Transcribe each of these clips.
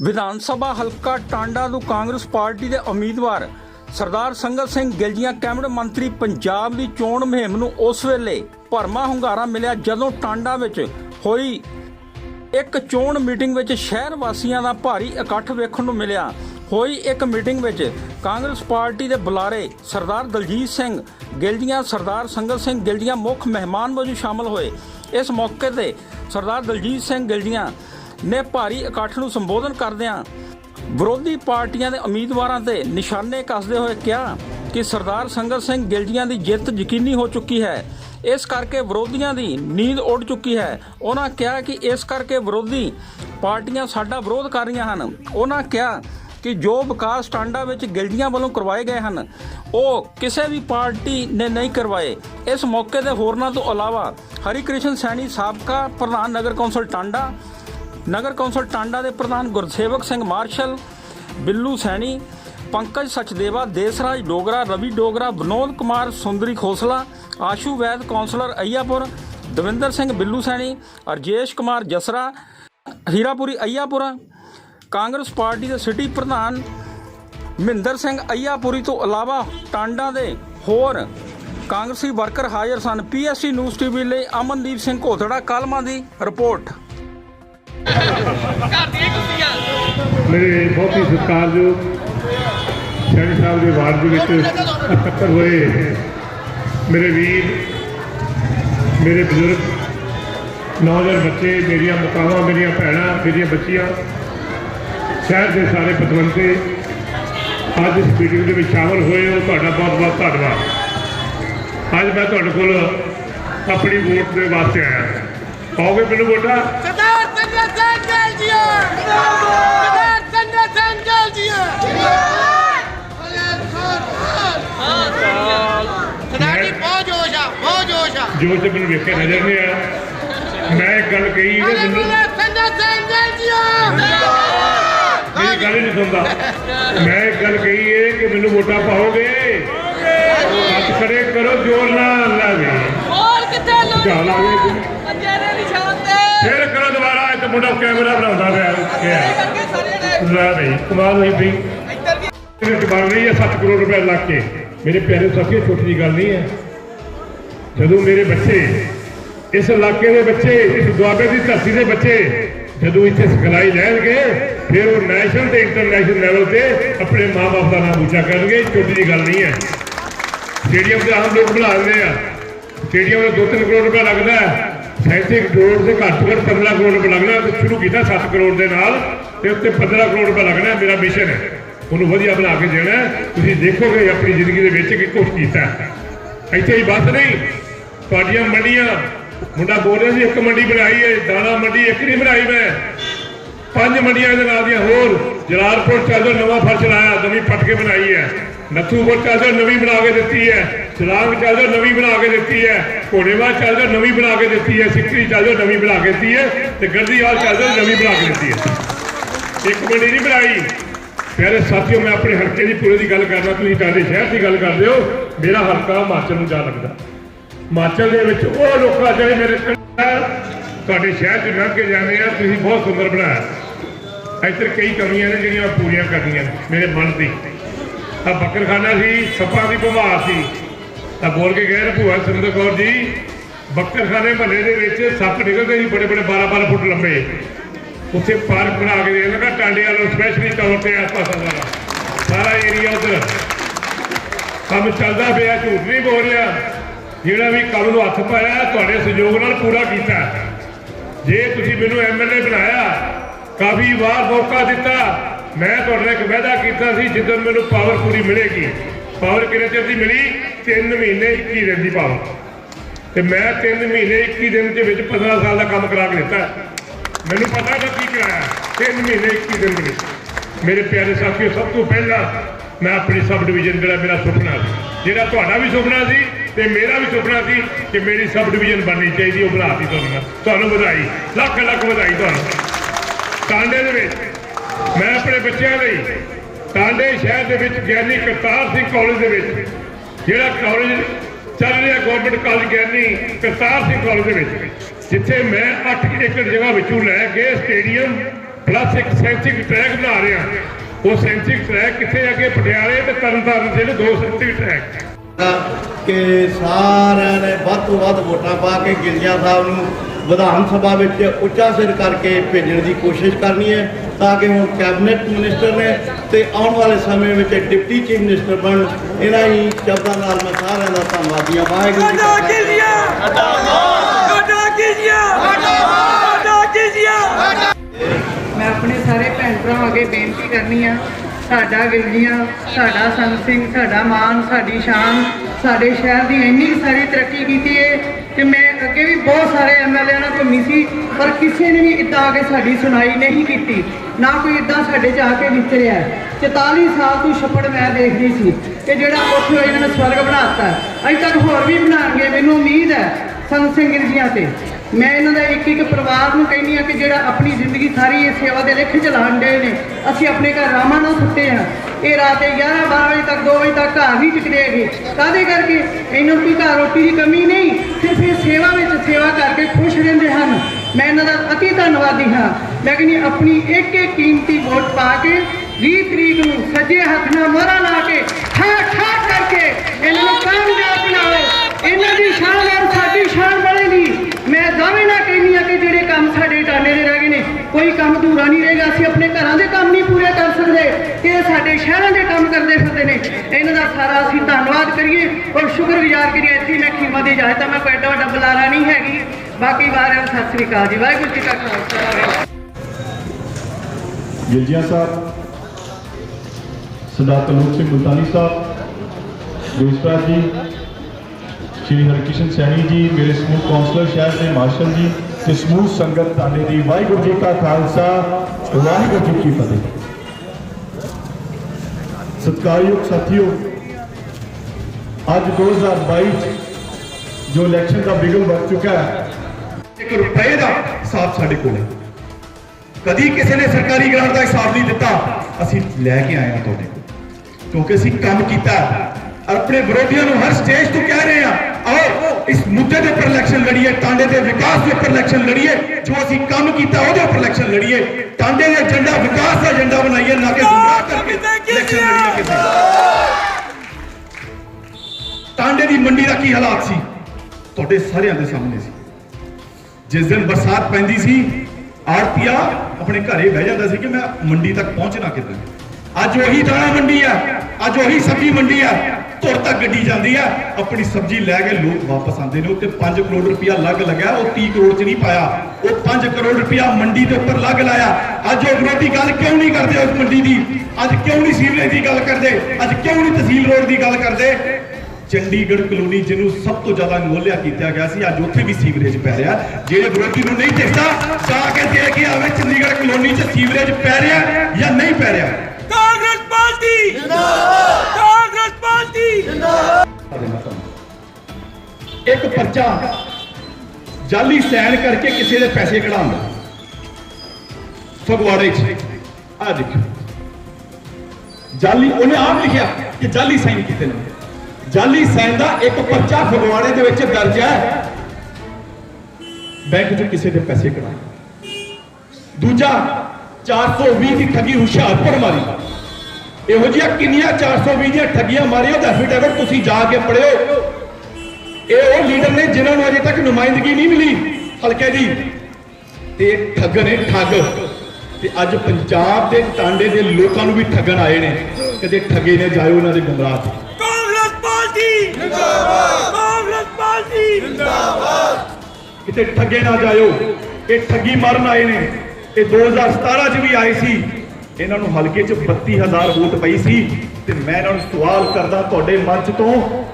विधान सभा हल्का टांडा ਤੋਂ ਕਾਂਗਰਸ ਪਾਰਟੀ ਦੇ ਉਮੀਦਵਾਰ ਸਰਦਾਰ ਸੰਗਤ ਸਿੰਘ ਗਿਲਜੀਆਂ ਕੈਬਨਿਟ ਮੰਤਰੀ ਪੰਜਾਬ ਦੀ ਚੋਣ ਮੁਹਿੰਮ ਨੂੰ ਉਸ ਵੇਲੇ ਭਰਮਾ ਹੁੰਗਾਰਾ ਮਿਲਿਆ ਜਦੋਂ ਟਾਂਡਾ ਵਿੱਚ ਹੋਈ ਇੱਕ ਚੋਣ ਮੀਟਿੰਗ ਵਿੱਚ ਸ਼ਹਿਰ ਵਾਸੀਆਂ ਦਾ ਭਾਰੀ ਇਕੱਠ ਵੇਖਣ ਨੂੰ ਮਿਲਿਆ। ਹੋਈ ਇੱਕ ਮੀਟਿੰਗ ਵਿੱਚ ਕਾਂਗਰਸ ਪਾਰਟੀ ਦੇ ਬੁਲਾਰੇ ਸਰਦਾਰ ਦਲਜੀਤ ਸਿੰਘ ਗਿਲਜੀਆਂ ਸਰਦਾਰ ਸੰਗਤ ਸਿੰਘ ਗਿਲਜੀਆਂ ਮੁੱਖ ਮਹਿਮਾਨ ਵਜੋਂ ਸ਼ਾਮਲ ਹੋਏ। ਇਸ ਮੌਕੇ ਤੇ ਸਰਦਾਰ ਦਲਜੀਤ ਸਿੰਘ ਗਿਲਜੀਆਂ ने भारी इकट्ठ नूं संबोधन करदिआं विरोधी पार्टियां दे उम्मीदवारां ते निशाने कसदे होए कहा कि सरदार संगत सिंह गिलजियां दी जिੱਤ यकीनी हो चुकी है, इस करके विरोधियों की नींद उड़ चुकी है। उन्होंने कहा कि इस करके विरोधी पार्टियां साडा विरोध कर रही हैं। उन्होंने कहा कि जो विकास टांडा विच गिलजियां वालों करवाए गए हैं वो किसी भी पार्टी ने नहीं करवाए। इस मौके ते होरनां तो अलावा हरिकृष्ण सैनी साबका प्रधान नगर कौंसल टांडा, नगर कौंसल टांडा के प्रधान गुरसेवक सिंह मार्शल, बिल्लू सैनी, पंकज सचदेवा, देसराज डोगरा, रवि डोगरा, विनोद कुमार सुंदरी खोसला, आशू वैद कौंसलर अय्यापुर, दविंदर सिंह बिल्लू सैनी, राजेश कुमार जसरा, हीरापुरी अय्यापुरा, कांग्रेस पार्टी के सिटी प्रधान महेंद्र सिंह अय्यापुरी तो अलावा टांडा के होर कांग्रेसी वर्कर हाजिर सन। PSC न्यूज़ TV लिए अमनदीप सिंह घोथड़ा कालमा की रिपोर्ट। मेरे बहुत ही सत्कारयोग सैनी साहब के वार्ड इकट्ठर हुए मेरे वीर, मेरे बजुर्ग, नौजवान बच्चे, मेरिया मुकावां, मेरिया भैणां, मेरिया बच्चियां, शहर के सारे पतवंते अज इस मीटिंग के शामिल हुए हो, तुहाडा बहुत बहुत धन्यवाद। अज मैं तुहाडे कोल अपनी वोट के वास्ते आया। पाओगे मैनूं वोटां? जोश तो मैंने वेखे नजर नहीं आया। मैं एक गल कही मेरी गल नहीं सुनता। मैं एक गल कही है कि मैनू वोटा पाओगे, हथ खड़े करो, जोर ना लागे फिर करो दोबारा। एक मुंडा कैमरा बनाता भाई कमाल हुई भाई बन रही है 7 करोड़ रुपए लग के। मेरे प्यारे साथी छोटी जी गल नहीं है। जदों मेरे बच्चे इस इलाके के बच्चे, इस दुआबे की धरती के बच्चे जदों इतने सिखलाई लैणगे फिर वो नैशनल ते इंटरनैशनल लैवल से अपने माँ बाप का नाम ऊँचा करेंगे। छोटी जी गल नहीं है। स्टेडियम से आम लोग बना देते हैं। स्टेडियम में 2-3 करोड़ रुपया लगता है। 37 करोड़ से घट तो घट 15 करोड़ रुपया लगना। तो शुरू किया 7 करोड़ के नाल ते उत्ते 15 करोड़ रुपया लगना। मेरा मिशन है उन्होंने वधिया बना के देना। तुसीं देखोगे अपनी जिंदगी के विच कि कुछ किया। इत्थे ही बस नहीं, तुहाडियां मंडियां, मुंडा बोल रहा एक मंडी बनाई है, दाना मंडी एक नहीं बनाई। मैं 5 मंडियां के नाल दियां होर जलालपुर चल जाओ, नवा फर्श लाया, नवी पटके बनाई है। नथूपुर चल जाओ, नवी बना के दी है। सलांग चल जाओ, नवी बना के दी है। घोड़ेवाल चल जाओ, नवी बना के दी है। सिकरी चल जाओ, नवी बना के दी है। तो गढ़ीवाल चल जाओ, नवी बना के दी है। एक मंडी नहीं बनाई। प्यारे साथियों, मैं अपने हल्के की पूरे की गल करना, तुम टांडे शहर की गल करते हो। मेरा हल्का हिमाचल में जा लगता। हिमाचल के लोग ਜਿਹੜੇ मेरे ਤੁਹਾਡੇ शहर च लंघ के जाने तुम बहुत सुंदर बनाया। इधर कई कमियां ने ਜਿਹੜੀਆਂ पूरियां करनियां मेरे मन की। बकरखाना सी, सप्पां की भवार सी। बोल के गए भूआ सुरिंदर कौर जी, बकरखाने महल्ले के सप्प निकलते ही बड़े बड़े 12-12 फुट लंबे। उत्थे पार्क बना के देना लगा टांडे वालों स्पैशली तौर पर आस पास सारा एरिया उधर काम चलता पाया। झूठ नहीं बोल रहा। ਜਿਹੜਾ भी काम ਨੂੰ हथ पाया ਤੁਹਾਡੇ सहयोग ਨਾਲ पूरा किया। जे तुसीं मैनूं MLA बनाया, काफ़ी बार मौका दिता, मैं तुहाडे नाल एक वायदा कीता सी जिद्दन मैनूं पावर पूरी मिलेगी। पावर किन्ने चिर दी मिली? 3 महीने 21 दिन की पावर। तो मैं 3 महीने 21 दिन के विच 15 साल का काम करा के दिता। मैनूं पता था की कराया 3 महीने 21 दिन के। मेरे प्यारे साथियों, सब तो पहला मैं अपनी सब डिवीजन जो मेरा सुपना सी, जो तुहाडा भी सुपना सी ते मेरा भी सुपना सी कि मेरी सब डिवीजन बननी चाहिए, वो बनाती। तुहानूं बधाई, लख लख बधाई तुहानूं। टांडे दे विच मैं अपने बच्चों लई टांडे शहर के ज्ञानी करतार सिंह कॉलेज के जिहड़ा कॉलेज चल रहा गौरमेंट कॉलेज ज्ञानी करतार सिंह कॉलेज के जिथे मैं 8 एकड़ जगह विचों लैके स्टेडियम प्लस एक सैंसिक ट्रैक बना रहे हैं। वो सैंसिक ट्रैक कितने अगे पटियाले ते तरनताਰਨ से 2 सैंसिक ट्रैक ਕਿ ਸਾਰਿਆਂ ਨੇ ਵੱਧ ਤੋਂ ਵੱਧ ਵੋਟਾਂ ਪਾ ਕੇ ਗਿਲਜੀਆਂ ਸਾਹਿਬ ਨੂੰ ਵਿਧਾਨ ਸਭਾ ਵਿੱਚ ਉੱਚਾ ਸਿਰ ਕਰਕੇ ਭੇਜਣ ਦੀ ਕੋਸ਼ਿਸ਼ ਕਰਨੀ ਹੈ ਤਾਂ ਕਿ ਹੁਣ ਕੈਬਨਿਟ ਮਿਨਿਸਟਰ ਨੇ ਤੇ ਆਉਣ ਵਾਲੇ ਸਮੇਂ ਵਿੱਚ ਡਿਪਟੀ ਚੀਫ ਮਿਨਿਸਟਰ ਬਣਨ। ਇਹਨਾਂ ਹੀ ਸ਼ਬਦਾਂ ਨਾਲ ਮੈਂ ਸਾਰਿਆਂ ਦਾ ਧੰਨਵਾਦੀ ਹਾਂ। ਵਾਹਿਗੁਰੂ ਜੀ ਕਾ ਖਾਲਸਾ। मैं अपने सारे भैन भरावां अगे बेनती करनी है, साडा गिलजियां, साडा संत सिंह, साडा मान, साडी शान, साडे शहर की इन्नी सारी तरक्की की है कि मैं अगे भी बहुत सारे MLA नाल घूमी सी, पर किसी ने भी इदा आके साडी सुनाई नहीं की, ना कोई इदा साडे च आके विचरिया। 44 साल तो छप्पड़ मैं देखदी सी कि जिहड़ा उत्थे इन्होंने स्वर्ग बनाता है, अजे तक होर भी बनाएंगे। मैनूं उम्मीद है संत सिंह गिलजियां ते मैं इन्होंने एक परिवार में कहनी कि जो अपनी जिंदगी सारी ये सेवा के लेखे चलान डे ने, असी अपने घर रामा ना सुते हैं। ये रात 11-12 बजे तक 2 बजे तक घर नहीं टिकते है, कादे करके इन्हों कोई घर रोटी की कमी नहीं, सिर्फ ये सेवा में सेवा करके खुश रहते हैं। मैं इन्हों का अति धन्यवादी हाँ। मैं कहनी अपनी एक एक कीमती वोट पा के 20 तरीक को सज्जे हथ न मोहरा ला के ठाक ठाक करके इन्होंने कामयाब बनाओ। इन्हों की शान और साडी शान बढ़ेगी। मैं दावे ना कहनी कि जोड़े काम साढ़े टाने दे रह गए ने, कोई काम अधूरा नहीं रहेगा। असीं अपने घरों के काम नहीं पूरे कर सकते कि साढ़े शहरों के काम करते फिरते हैं। इन्हों का सारा असीं धन्नवाद करिए और शुक्रगुजार करिए। इत्थे मैं खीमा की इजाजत, मैं कोई एडा वड्डा बुलारा नहीं हैगी। बाकी बार सत श्री अकाल जी। वाहिगुरू जी का खालसा। गिलजियां साहब, सरदार तलूक सिंह मुल्तानी साहब, रजिस्ट्रार जी, श्री हरकिशन सैनी जी, मेरे समूह कौंसलर शहर से मार्शल जी ते समूह संगत ताने जी, वाहिगुरू जी का खालसा वाहिगुरू जी की फतेह। सत्कारयोग साथियों, आज 2022 जो इलेक्शन का बिगल बच चुका है, 1 रुपए का हिसाब साढ़े को कभी किसी ने सरकारी ग्रांट का हिसाब नहीं दिता, असीं लैके आए हैं तुहाडे क्योंकि असीं काम कीता और अपने विरोधियों को हर स्टेज तो कह रहे हैं आओ इस मुद्दे के उपर इलेक्शन लड़िए, टांडे के विकास के उपर इलेक्शन लड़िए। जो असीं काम कीता उहदे उपर इलेक्शन लड़िए, टांडे का एजेंडा विकास का एजेंडा बनाइए, ना कि गुमराह करके इलेक्शन लड़िए। किसी टांडे की मंडी का की हालात सी तुहाडे सारिਆਂ ਦੇ सामने सी। जिस दिन बरसात पैंदी सी आड़तिया अपने घरे बह जाता सी कि मैं मंडी तक पहुंचना कितना। अज वही दाणा मंडी है, अज वही सब्जी मंडी है, तुर तक गड्डी जाती है, अपनी सब्जी लैके लोग वापस आते हैं। उत्ते 5 करोड़ रुपया लग लगा, वो 30 करोड़ च नहीं पाया, वो 5 करोड़ रुपया मंडी के उपर लग लाया। अज वो विरोधी गल क्यों नहीं करते उस मंडी की, अज क्यों नहीं सीवरेज की गल करते, अज क्यों नहीं तहसील रोड की गल करते। चंडीगढ़ कलोनी जिन्हों सब तो ज्यादा मोहलिया किया गया सी, अज उत्थे भी सीवरेज पै रहा। जे विरोधी को नहीं दिखता जाके देख के आवे चंडीगढ़ कलोनी च सीवरेज पै रहा या नहीं पै रहा। कांग्रेस पार्टी जिंदाबाद, कांग्रेस पार्टी जिंदाबाद। एक पर्चा जाली साइन करके किसी के पैसे कढ़ांदा फगवाड़े आ देखो, जाली उन्हें आप लिखा कि जाली साइन किते ने, जाली साइन का एक पर्चा फगवाड़े दे विच दर्ज है, बैंक चो किसी के पैसे कढ़ाए। दूजा 420 की ठगी हुशियारपुर मारी, इहो जिहा किन्नियां 420 दी ठगियां मारिया एफिडेविट तुसीं जाके पढ़ियो। ये वो लीडर ने जिन्होंने अजे तक नुमाइंदगी नहीं मिली हल्के दी, ते ठग ने ठग, ते अज पंजाब के टांडे के लोगों भी ठगन आए ने, कदे ठगे ने जाओ उन्होंने गुमराह। कांग्रेस पार्टी जिंदाबाद, कांग्रेस पार्टी जिंदाबाद। किते ठगे ना जाओ, ये ठगी मारन आए ने। ये 2017 च भी आए सी, इन्हों हल्के च 32,000 वोट पई सी। ते मैं इन्हों सवाल करदा तुहाडे मंच तो,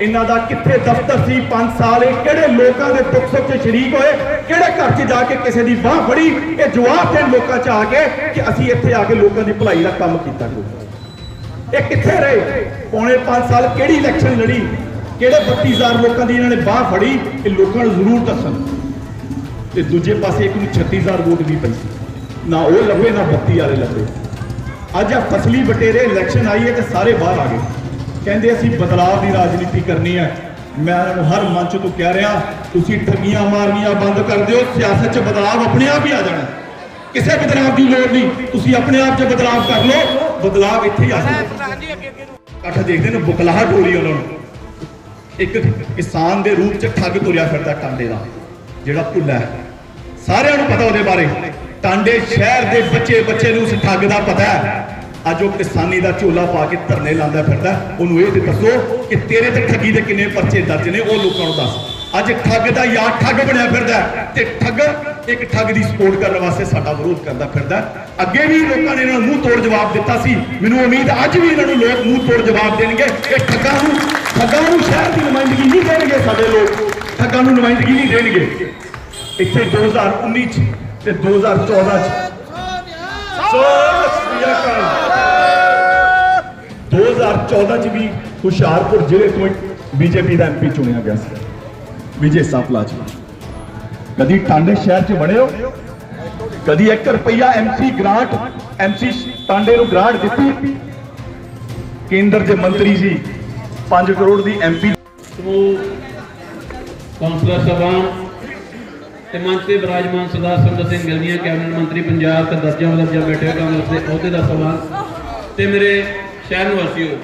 इन्हां दा कित्थे दफ्तर सी 5 साल, किहड़े लोकां दे दुख सुख च शरीक होए, किहड़े घर च जाके किसी दी बांह फड़ी, ये जवाब देण लोकां च आके कि असीं इत्थे आके लोकां दी भलाई दा काम कीता। ये कित्थे रहे पौने 5 साल, किहड़ी इलैक्शन लड़ी, किहड़े 32,000 लोकां दी इन्हां ने बांह फड़ी, ये लोकां नूं जरूर दस्सण। ते दूजे पासे एक नूं 36,000 वोट भी पई सी, ना वो लभे ना 32 वाले लभे। अज आ फसली बटेरे इलैक्शन आई है तो सारे बाहर आ गए, कहते असीं बदलाव की राजनीति करनी है। मैं हर मंच तो कह रहा, तुसीं ठगियां मारनियां बंद कर दिओ, सियासत च बदलाव अपने आप ही आ जाना। ਕਿਸੇ ਬਦਲਾਵ ਦੀ ਲੋੜ ਨਹੀਂ, ਤੁਸੀਂ ਆਪਣੇ ਆਪ 'ਚ ਬਦਲਾਵ ਕਰ ਲਓ, ਬਦਲਾਵ ਇੱਥੇ ਹੀ ਆ ਸਕਦਾ। ਇਕੱਠ ਦੇਖਦੇ ਨੇ ਬੁਕਲਾਹਟ ਹੋ ਰਹੀ ਉਹਨਾਂ ਨੂੰ। ਇੱਕ ਕਿਸਾਨ ਦੇ ਰੂਪ 'ਚ ਠੱਗ ਤੁਰਿਆ ਫਿਰਦਾ ਟਾਂਡੇ ਦਾ, ਜਿਹੜਾ ਭੁੱਲਾ ਹੈ, ਸਾਰਿਆਂ ਨੂੰ ਪਤਾ ਉਹਦੇ ਬਾਰੇ। ਟਾਂਡੇ ਸ਼ਹਿਰ ਦੇ ਬੱਚੇ ਨੂੰ ਉਸ ਠੱਗ ਦਾ ਪਤਾ ਹੈ। ਅੱਜ ਉਹ ਕਿਸਾਨੀ ਦਾ ਝੋਲਾ ਪਾ ਕੇ ਧਰਨੇ ਲਾਉਂਦਾ ਫਿਰਦਾ, ਉਹਨੂੰ ਇਹ ਤੇ ਦੱਸੋ ਕਿ ਤੇਰੇ ਤੇ ਠੱਗੀ ਦੇ ਕਿੰਨੇ ਪਰਚੇ ਦਰਜ ਨੇ, ਉਹ ਲੋਕਾਂ ਨੂੰ ਦੱਸ। ਅੱਜ ਠੱਗ ਦਾ ਯਾਰ ਠੱਗ ਬਣਿਆ ਫਿਰਦਾ ਤੇ ਠੱਗ ਇੱਕ ਠੱਗ ਦੀ ਸਪੋਰਟ ਕਰਨ ਵਾਸਤੇ ਸਾਡਾ ਵਿਰੋਧ ਕਰਦਾ ਫਿਰਦਾ। ਅੱਗੇ ਵੀ ਲੋਕਾਂ ਨੇ ਇਹਨਾਂ ਨੂੰ ਮੂੰਹ ਤੋੜ ਜਵਾਬ ਦਿੱਤਾ ਸੀ, ਮੈਨੂੰ ਉਮੀਦ ਅੱਜ ਵੀ ਇਹਨਾਂ ਨੂੰ ਲੋਕ ਮੂੰਹ ਤੋੜ ਜਵਾਬ ਦੇਣਗੇ। ਇਹ ਠੱਗਾਂ ਨੂੰ ਸ਼ਹਿਰ ਦੀ ਨੁਮਾਇੰਦਗੀ ਨਹੀਂ ਦੇਣਗੇ, ਸਾਡੇ ਲੋਕ ਠੱਗਾਂ ਨੂੰ ਨੁਮਾਇੰਦਗੀ ਨਹੀਂ ਦੇਣਗੇ। ਇੱਥੇ 2019 ਚ ਤੇ 2014 ਚ 2014 ਚ ਵੀ ਹੁਸ਼ਿਆਰਪੁਰ ਜ਼ਿਲ੍ਹੇ ਤੋਂ ਬੀਜੇਪੀ ਦਾ ਐਮਪੀ ਚੁਣਿਆ ਗਿਆ ਸੀ, ਵਿਜੇ ਸਾਪਲਾ ਜੀ। ਕਦੀ ਟਾਂਡੇ ਸ਼ਹਿਰ 'ਚ ਬਣੇ ਹੋ? ਕਦੀ 1 ਰੁਪਈਆ ਐਮਸੀ ਟਾਂਡੇ ਨੂੰ ਗ੍ਰਾਂਟ ਦਿੱਤੀ? ਕੇਂਦਰ ਦੇ ਮੰਤਰੀ ਸੀ, 5 ਕਰੋੜ ਦੀ ਐਮਪੀ। ਕੌਂਸਲਰ ਸਾਹਿਬਾਨ ਤੇ ਮੰਚ ਤੇ ਵਿਰਾਜਮਾਨ ਸਰਦਾਰ ਸੰਗਤ ਸਿੰਘ ਗਿਲਜੀਆਂ ਕੈਬਨਿਟ ਮੰਤਰੀ ਪੰਜਾਬ ਤੇ ਦਰਜਾ ਬੈਠੇ ਹੋ ਕਾਂਗਰਸ ਦੇ ਅਹੁਦੇ ਦਾ ਸਵਾਲ ਤੇ ਮੇਰੇ ਸ਼ਹਿਰ ਨਿਵਾਸੀਓ,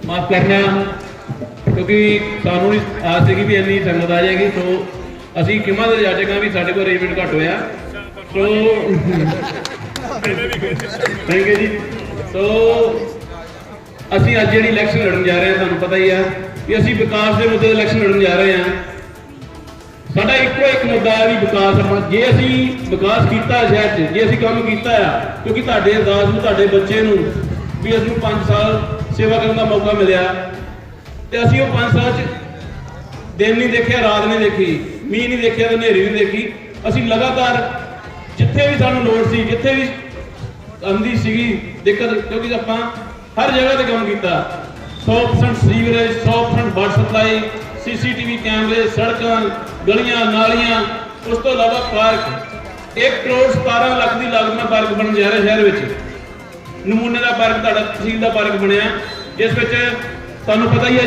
ਮਾਫ ਕਰਨਾ ਕਿਉਂਕਿ ਸਾਨੂੰ ਨਹੀਂ ਆਸ ਸੀਗੀ ਵੀ ਇੰਨੀ ਸੰਗਤ ਆ ਜਾਏਗੀ, ਸੋ ਅਸੀਂ ਕਿਮਾਂ ਦੇ ਜਾਜੇਗਾ ਵੀ ਸਾਡੇ ਕੋਲ ਅਰੇਂਜਮੈਂਟ ਘੱਟ ਹੋਇਆ, ਸੋ ਥੈਂਕ ਯੂ ਜੀ। ਸੋ ਅਸੀਂ ਅੱਜ ਜਿਹੜੀ ਇਲੈਕਸ਼ਨ ਲੜਨ ਜਾ ਰਹੇ ਹਾਂ, ਤੁਹਾਨੂੰ ਪਤਾ ਹੀ ਆ ਕਿ ਅਸੀਂ ਵਿਕਾਸ ਦੇ ਮੁੱਦੇ ਤੇ ਇਲੈਕਸ਼ਨ ਲੜਨ ਜਾ ਰਹੇ ਹਾਂ। ਸਾਡਾ ਇੱਕੋ ਇੱਕ ਮੁੱਦਾ ਹੈ ਵੀ ਵਿਕਾਸ। ਜੇ ਅਸੀਂ ਵਿਕਾਸ ਕੀਤਾ ਸ਼ਹਿਰ 'ਚ, ਜੇ ਅਸੀਂ ਕੰਮ ਕੀਤਾ ਆ, ਕਿਉਂਕਿ ਤੁਹਾਡੇ ਅਰਦਾਸ ਨੂੰ, ਤੁਹਾਡੇ ਬੱਚੇ ਨੂੰ ਵੀ ਅਸੀਂ 5 ਸਾਲ ਸੇਵਾ ਕਰਨ ਦਾ ਮੌਕਾ ਮਿਲਿਆ ਤੇ ਅਸੀਂ ਉਹ 5 ਸਾਲ 'ਚ ਦਿਨ ਨਹੀਂ ਦੇਖਿਆ, ਰਾਤ ਨਹੀਂ ਦੇਖੀ, ਮੀਂਹ ਨਹੀਂ ਦੇਖਿਆ ਤੇ ਹਨੇਰੀ ਨਹੀਂ ਦੇਖੀ। ਅਸੀਂ ਲਗਾਤਾਰ ਜਿੱਥੇ ਵੀ ਸਾਨੂੰ ਲੋੜ ਸੀ, ਜਿੱਥੇ ਵੀ ਆਉਂਦੀ ਸੀਗੀ ਦਿੱਕਤ, ਕਿਉਂਕਿ ਆਪਾਂ ਹਰ ਜਗ੍ਹਾ ਤੇ ਕੰਮ ਕੀਤਾ। 100% ਸੀਵਰੇਜ, 100% ਵਾਟਰ ਸਪਲਾਈ, CCTV ਕੈਮਰੇ, ਸੜਕਾਂ, ਗਲੀਆਂ, ਨਾਲੀਆਂ, ਉਸ ਤੋਂ ਇਲਾਵਾ ਪਾਰਕ। 1 ਕਰੋੜ 17 ਲੱਖ ਦੀ ਲਾਗਤ ਨਾਲ ਪਾਰਕ ਬਣਨ ਜਾ ਰਿਹਾ ਸ਼ਹਿਰ ਵਿੱਚ। ਨਮੂਨੇ ਦਾ ਪਾਰਕ ਤੁਹਾਡਾ ਤਹਿਸੀਲ ਦਾ ਪਾਰਕ ਬਣਿਆ, ਜਿਸ ਵਿੱਚ ਤੁਹਾਨੂੰ ਪਤਾ ਹੀ ਹੈ